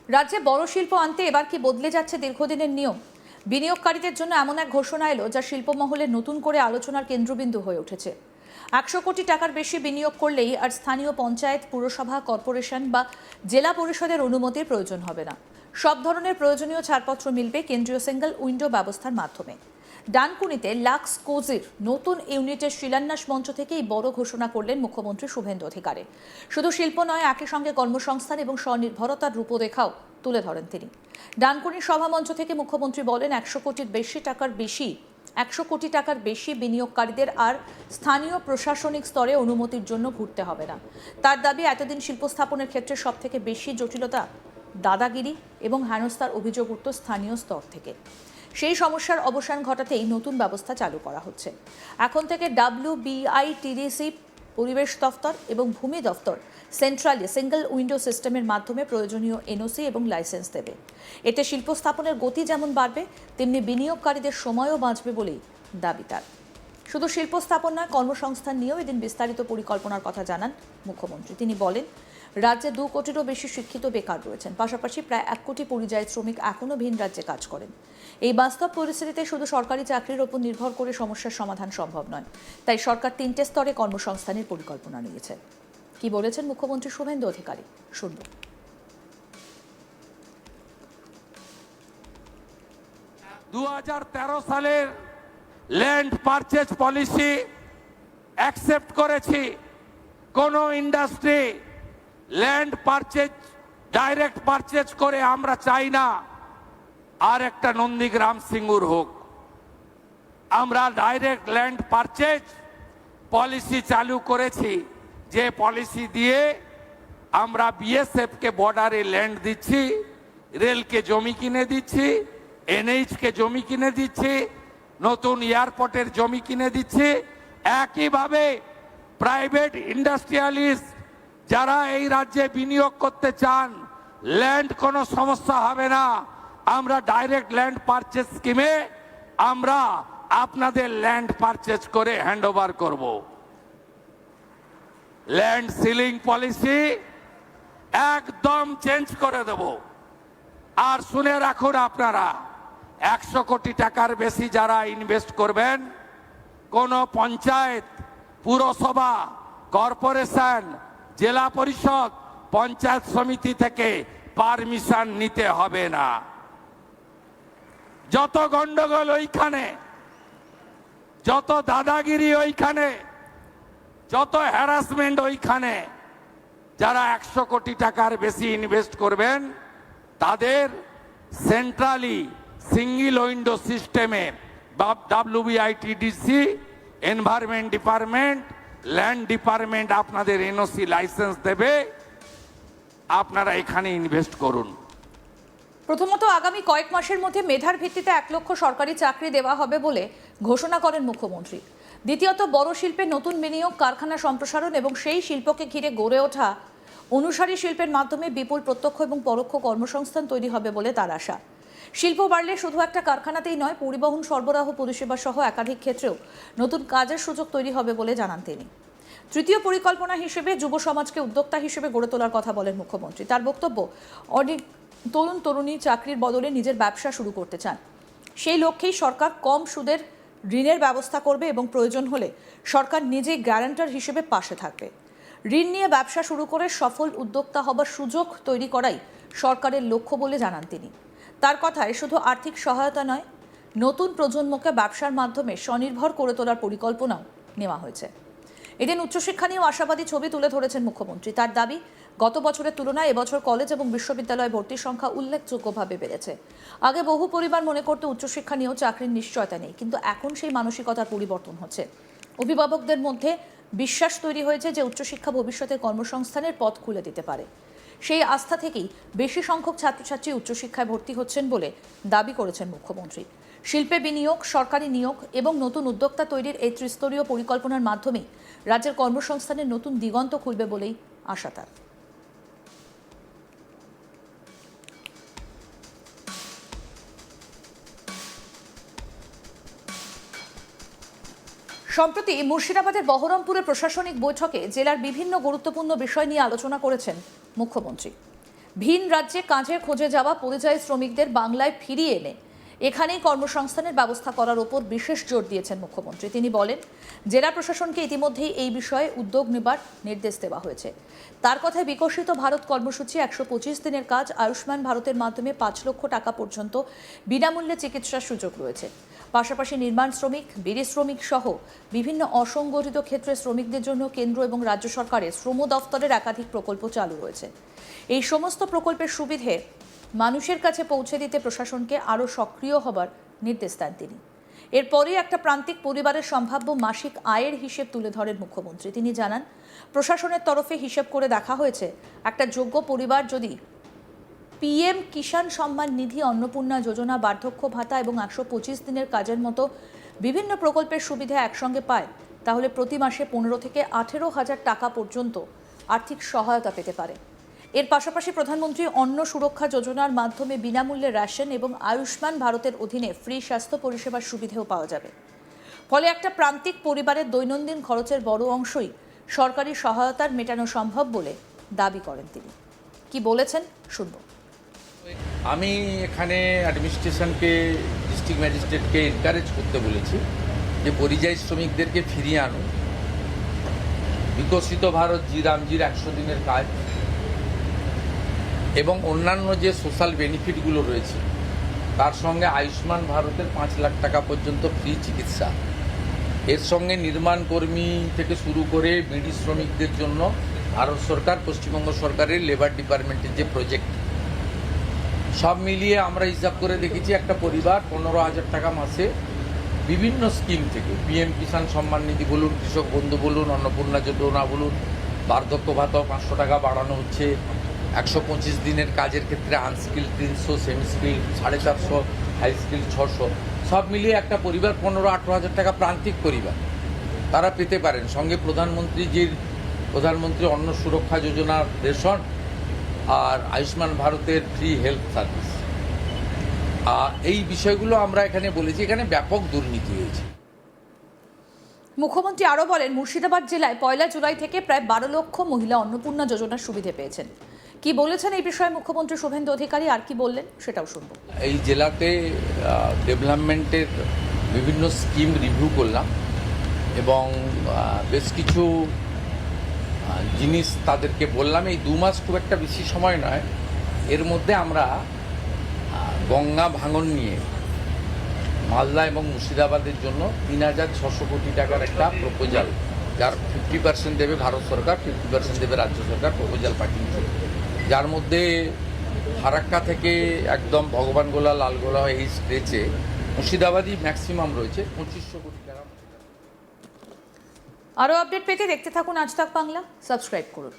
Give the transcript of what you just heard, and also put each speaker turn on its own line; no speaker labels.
রাজ্যে বড় শিল্প আনতে এবার কি বদলে যাচ্ছে দীর্ঘদিনের নিয়ম? বিনিয়োগকারীদের জন্য এমন এক ঘোষণা এলো যা শিল্পমহলে নতুন করে আলোচনার কেন্দ্রবিন্দু হয়ে উঠেছে। 100 কোটি টাকার বেশি বিনিয়োগ করলেই আর স্থানীয় পঞ্চায়েত, পুরসভা, কর্পোরেশন বা জেলা পরিষদের অনুমতির প্রয়োজন হবে না। সব ধরনের প্রয়োজনীয় ছাড়পত্র মিলবে কেন্দ্রীয় সিঙ্গল উইন্ডো ব্যবস্থার মাধ্যমে। ডানকুনিতে লাক্স কোজির নতুন ইউনিটের শিলান্যাস মঞ্চ থেকে এই বড় ঘোষণা করলেন মুখ্যমন্ত্রী শুভেন্দু অধিকারী। শুধু শিল্প নয়, একই সঙ্গে কর্মসংস্থান এবং স্বনির্ভরতার রূপরেখাও তুলে ধরেন তিনি। ডানকুনির সভামঞ্চ থেকে মুখ্যমন্ত্রী বলেন 100 কোটি টাকার বেশি বিনিয়োগকারীদের আর স্থানীয় প্রশাসনিক স্তরে অনুমতির জন্য ঘুরতে হবে না। তার দাবি, এতদিন শিল্প স্থাপনের ক্ষেত্রে সব থেকে বেশি জটিলতা, দাদাগিরি এবং হেনস্থার অভিযোগ উঠত স্থানীয় স্তর থেকে। সেই সমস্যার অবসান ঘটাতেই নতুন ব্যবস্থা চালু করা হচ্ছে। এখন থেকে WBITDC, পরিবেশ দফতর এবং ভূমি দফতর সেন্ট্রালি সিঙ্গল উইন্ডো সিস্টেমের মাধ্যমে প্রয়োজনীয় NOC এবং লাইসেন্স দেবে। এতে শিল্প স্থাপনের গতি যেমন বাড়বে, তেমনি বিনিয়োগকারীদের সময়ও বাঁচবে বলেই দাবি তার। শুধু শিল্প স্থাপন নয়, কর্মসংস্থান নিয়েও এদিন বিস্তারিত পরিকল্পনার কথা জানান মুখ্যমন্ত্রী। তিনি বলেন, রাজ্যে 2 কোটিরও বেশি শিক্ষিত বেকার রয়েছেন। পাশাপাশি প্রায় 1 কোটি পরিযায়ী শ্রমিক এখনও ভিন রাজ্যে কাজ করেন। এই বাস্তব পরিস্থিতিতে শুধু সরকারি চাকরির ওপর নির্ভর করে সমস্যার সমাধান সম্ভব নয়। তাই সরকার 3টে স্তরে কর্মসংস্থানের পরিকল্পনা নিয়েছে। কি বলেছেন মুখ্যমন্ত্রী শুভেন্দু অধিকারী, শুনব।
2013 সালের ল্যান্ড পারচেজ পলিসি অ্যাকসেপ্ট করেছি। কোন industry land purchase direct purchase করে আমরা চাই না আর একটা নন্দীগ্রাম সিঙ্গুর হোক। আমরা ডাইরেক্ট ল্যান্ড পারচেজ পলিসি চালু করেছি, যে পলিসি দিয়ে আমরা BSF কে বর্ডারে ল্যান্ড দিচ্ছি, রেলকে জমি কিনে দিচ্ছি, NH কে জমি কিনে দিচ্ছি, নতুন এয়ারপোর্টের জমি কিনে দিচ্ছি। একইভাবে প্রাইভেট ইন্ডাস্ট্রিয়ালিস্ট যারা এই রাজ্যে বিনিয়োগ করতে চান, ল্যান্ড কোনো সমস্যা হবে না। আমরা ডাইরেক্ট ল্যান্ড পারচেজ স্কিমে আমরা আপনাদের ল্যান্ড পারচেজ করে হ্যান্ডওভার করব। ল্যান্ড সিলিং পলিসি একদম চেঞ্জ করে দেব। আর শুনে রাখুন আপনারা, 100 কোটি টাকার বেশি যারা ইনভেস্ট করবেন, কোন পঞ্চায়েত, পুরসভা, কর্পোরেশন, জেলা পরিষদ, পঞ্চায়েত সমিতি থেকে পারমিশন নিতে হবে না। যত গন্ডগোল ওইখানে, যত দাদাগিরি ওইখানে, যত হ্যারাসমেন্ট ওইখানে, যারা 100 কোটি টাকার বেশি ইনভেস্ট করবেন তাদের সেন্ট্রালি সিঙ্গল উইন্ডো সিস্টেমে WBITDC, environment department, land department আপনাদের NOC লাইসেন্স দেবে। আপনারা এখানে ইনভেস্ট করুন।
প্রথমত, আগামী কয়েক মাসের মধ্যে মেধার ভিত্তিতে 1 লক্ষ সরকারি চাকরি দেওয়া হবে বলে ঘোষণা করেন মুখ্যমন্ত্রী। দ্বিতীয়ত, বড় শিল্পে নতুন বিনিয়োগ, কারখানা সম্প্রসারণ এবং সেই শিল্পকে ঘিরে গড়ে ওঠা অনুসারী শিল্পের মাধ্যমে বিপুল প্রত্যক্ষ এবং পরোক্ষ কর্মসংস্থান তৈরি হবে বলে তার আশা। শিল্প বাড়লে শুধু একটা কারখানাতেই নয়, পরিবহন, সরবরাহ, পরিষেবা সহ একাধিক ক্ষেত্রেও নতুন কাজের সুযোগ তৈরি হবে বলে জানান তিনি। তৃতীয় পরিকল্পনা হিসেবে যুব সমাজকে উদ্যোক্তা হিসেবে গড়ে তোলার কথা বলেন মুখ্যমন্ত্রী। তার বক্তব্য, অনেক তরুণ তরুণী চাকরির বদলে নিজের ব্যবসা শুরু করতে চান। সেই লক্ষ্যেই সরকার কম সুদের ঋণের ব্যবস্থা করবে এবং প্রয়োজন হলে সরকার নিজেই গ্যারান্টার হিসেবে পাশে থাকবে। ঋণ নিয়ে ব্যবসা শুরু করে সফল উদ্যোক্তা হবার সুযোগ তৈরি করাই সরকারের লক্ষ্য বলে জানান তিনি। তার কথায়, শুধু আর্থিক সহায়তা নয়, নতুন প্রজন্মকে ব্যবসার মাধ্যমে স্বনির্ভর করে তোলার পরিকল্পনাও নেওয়া হয়েছে। এদিন উচ্চশিক্ষা নিয়েও আশাবাদী ছবি তুলে ধরেছেন মুখ্যমন্ত্রী। তার দাবি, গত বছরের তুলনায় এবছর কলেজ এবং বিশ্ববিদ্যালয়ে ভর্তির সংখ্যা উল্লেখযোগ্যভাবে বেড়েছে। আগে বহু পরিবার মনে করত উচ্চশিক্ষা নিয়েও চাকরির নিশ্চয়তা নেই, কিন্তু এখন সেই মানসিকতার পরিবর্তন হচ্ছে। অভিভাবকদের মধ্যে বিশ্বাস তৈরি হয়েছে যে উচ্চশিক্ষা ভবিষ্যতে কর্মসংস্থানের পথ খুলে দিতে পারে। সেই আস্থা থেকেই বেশি সংখ্যক ছাত্রছাত্রী উচ্চশিক্ষায় ভর্তি হচ্ছেন বলে দাবি করেছেন মুখ্যমন্ত্রী। শিল্পে বিনিয়োগ, সরকারি নিয়োগ এবং নতুন উদ্যোক্তা তৈরির এই ত্রিস্তরীয় পরিকল্পনার মাধ্যমে রাজ্যের কর্মসংস্থানের নতুন দিগন্ত খুলবে বলেই আশা তার। সম্প্রতি মুর্শিদাবাদের বহরমপুরের প্রশাসনিক বৈঠকে জেলার বিভিন্ন গুরুত্বপূর্ণ বিষয় নিয়ে আলোচনা করেছেন মুখ্যমন্ত্রী। ভিন রাজ্যে কাজের খোঁজে যাওয়া পরিযায়ী শ্রমিকদের বাংলায় ফিরিয়ে এনে এখানেই কর্মসংস্থানের ব্যবস্থা করার ওপর বিশেষ জোর দিয়েছেন মুখ্যমন্ত্রী। তিনি বলেন, জেলা প্রশাসনকে ইতিমধ্যেই এই বিষয়ে উদ্যোগ নেবার নির্দেশ দেওয়া হয়েছে। তার কথায় বিকশিত ভারত কর্মসূচি 125 দিনের কাজ, আয়ুষ্মান ভারতের মাধ্যমে 5 লক্ষ টাকা পর্যন্ত বিনামূল্যে চিকিৎসার সুযোগ রয়েছে। পাশাপাশি নির্মাণ শ্রমিক, বিড়ি শ্রমিক সহ বিভিন্ন অসংগঠিত ক্ষেত্রে শ্রমিকদের জন্য কেন্দ্র এবং রাজ্য সরকারের শ্রম দফতরের একাধিক প্রকল্প চালু রয়েছে। এই সমস্ত প্রকল্পের সুবিধে মানুষের কাছে পৌঁছে দিতে প্রশাসনকে আরও সক্রিয় হবার নির্দেশ দেন তিনি। এরপরই একটা প্রান্তিক পরিবারের সম্ভাব্য মাসিক আয়ের হিসেব তুলে ধরেন মুখ্যমন্ত্রী। তিনি জানান, প্রশাসনের তরফে হিসেব করে দেখা হয়েছে, একটা যোগ্য পরিবার যদি পিএম কিষাণ সম্মান নিধি, অন্নপূর্ণা যোজনা, বার্ধক্য ভাতা এবং 125 দিনের কাজের মতো বিভিন্ন প্রকল্পের সুবিধা একসঙ্গে পায়, তাহলে প্রতি মাসে 15 থেকে 18,000 টাকা পর্যন্ত আর্থিক সহায়তা পেতে পারে। এর পাশাপাশি প্রধানমন্ত্রী অন্ন সুরক্ষা যোজনার মাধ্যমে বিনামূল্যে রেশন এবং আয়ুষ্মান ভারতের অধীনে ফ্রি স্বাস্থ্য পরিষেবার সুবিধাও পাওয়া যাবে। ফলে একটা প্রান্তিক পরিবারের দৈনন্দিন খরচের বড় অংশই সরকারি সহায়তার মেটানো সম্ভব বলে দাবি করেন তিনি। কি বলেছেন শুনব।
আমি এখানে অ্যাডমিনিস্ট্রেশনকে, ডিস্ট্রিক্ট ম্যাজিস্ট্রেটকে এনকারেজ করতে বলেছি যে পরিযায়ী শ্রমিকদেরকে ফিরিয়ে আনুন। বিকশিত ভারত রামজির 100 দিনের কাজ এবং অন্যান্য যে সোশ্যাল বেনিফিটগুলো রয়েছে তার সঙ্গে আয়ুষ্মান ভারতের 5 লাখ টাকা পর্যন্ত ফ্রি চিকিৎসা, এর সঙ্গে নির্মাণ কর্মী থেকে শুরু করে বিড়ি শ্রমিকদের জন্য ভারত সরকার, পশ্চিমবঙ্গ সরকারের লেবার ডিপার্টমেন্টের যে প্রজেক্ট, সব মিলিয়ে আমরা হিসাব করে দেখেছি একটা পরিবার 15,000 টাকা মাসে বিভিন্ন স্কিম থেকে, পিএম কিষাণ সম্মান নিধি বলুন, কৃষক বন্ধু বলুন, অন্নপূর্ণা যোজনা বলুন, বার্ধক্য ভাতাও 500 টাকা বাড়ানো হচ্ছে, 125 দিনের কাজের ক্ষেত্রে unskill 300, semi skill 450, high skill 600, সব মিলিয়ে একটা পরিবার 15-18,000 টাকা প্রান্তিক পরিবার তারা পেতে পারেন। সঙ্গে প্রধানমন্ত্রী অন্ন সুরক্ষা যোজনার রেশন আর আয়ুষ্মান ভারতের ফ্রি হেলথ সার্ভিস, এই বিষয়গুলো আমরা এখানে বলেছি। এখানে ব্যাপক দুর্নীতি হয়েছে।
মুখ্যমন্ত্রী আরও বলেন, মুর্শিদাবাদ জেলায় 1 জুলাই থেকে প্রায় 12 লক্ষ মহিলা অন্নপূর্ণা যোজনার সুবিধে পেয়েছেন। কি বলেছেন এই বিষয়ে মুখ্যমন্ত্রী শুভেন্দু অধিকারী, আর কি বললেন সেটাও শুনব।
এই জেলাতে ডেভেলপমেন্টের বিভিন্ন স্কিম রিভিউ করলাম এবং বেশ কিছু জিনিস তাদেরকে বললাম। এই 2 মাস খুব একটা বেশি সময় নয়, এর মধ্যে আমরা গঙ্গা ভাঙন নিয়ে মালদা এবং মুর্শিদাবাদের জন্য 3,600 কোটি টাকার একটা প্রপোজাল, যার 50% দেবে ভারত সরকার, 50% দেবে রাজ্য সরকার, প্রপোজাল পাঠিয়েছে। যার মধ্যে ফারাক্কা থেকে একদম ভগবানগোলা, লালগোলা এই স্ট্রেচে মুর্শিদাবাদই ম্যাক্সিমাম রয়েছে, 2500 কোটি টাকা।
আরও আপডেট পেতে দেখতে থাকুন আজ তাক বাংলা, সাবস্ক্রাইব করুন।